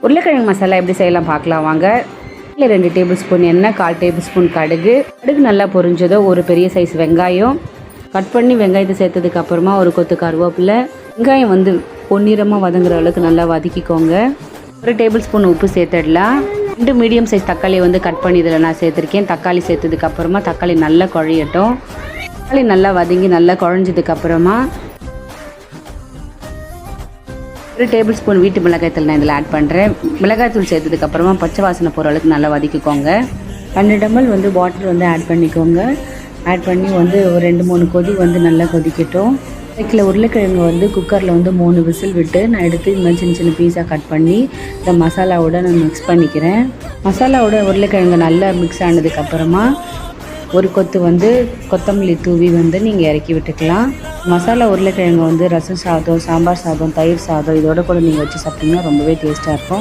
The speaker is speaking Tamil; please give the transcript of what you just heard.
உருளைக்கிழங்கு மசாலா எப்படி செய்யலாம் பார்க்கலாம் வாங்க. இல்லை 2 டேபிள் ஸ்பூன் எண்ணெய், 1/4 டேபிள் ஸ்பூன் கடுகு நல்லா பொரிஞ்சதோ ஒரு பெரிய சைஸ் வெங்காயம் கட் பண்ணி வெங்காயத்தை சேர்த்ததுக்கப்புறமா ஒரு கொத்து கருவேப்பிலை. வெங்காயம் வந்து பொன்னிறமாக வதங்குற அளவுக்கு நல்லா வதக்கிக்கோங்க. 1 டேபிள் ஸ்பூன் உப்பு சேர்த்துடலாம். 2 மீடியம் சைஸ் தக்காளி வந்து கட் பண்ணி இதில் நான் சேர்த்துருக்கேன். தக்காளி சேர்த்ததுக்கப்புறமா தக்காளி நல்லா குழையட்டும். தக்காளி நல்லா வதங்கி நல்லா குழஞ்சதுக்கப்புறமா 1 டேபிள் ஸ்பூன் வீட்டு மிளகாய்த்தூள் நான் இதில் ஆட் பண்ணுறேன். மிளகாய்த்தூள் சேர்த்ததுக்கப்புறமா பச்சை வாசனை போகிற அளவுக்கு நல்லா வதக்கிக்கோங்க. 2 ml வந்து வாட்டர் வந்து ஆட் பண்ணிக்கோங்க. ஆட் பண்ணி வந்து ஒரு 2-3 கொதி வந்து நல்லா கொதிக்கட்டும். இதுல உருளைக்கிழங்கு வந்து குக்கரில் வந்து 3 விசில் விட்டு நான் எடுத்து இந்த மாதிரி சின்ன சின்ன பீஸாக கட் பண்ணி இந்த மசாலாவோட நான் மிக்ஸ் பண்ணிக்கிறேன். மசாலாவோட உருளைக்கிழங்கு நல்லா மிக்ஸ் ஆனதுக்கப்புறமா ஒரு கொத்து வந்து கொத்தமல்லி தூவி வந்து நீங்கள் இறக்கி விட்டுக்கலாம். மசாலா உருளைக்கிழங்கு வந்து ரசம் சாதம், சாம்பார் சாதம், தயிர் சாதம் இதோட கூட நீங்கள் வச்சு சாப்பிட்டிங்கன்னா ரொம்பவே டேஸ்ட்டாக இருக்கும்.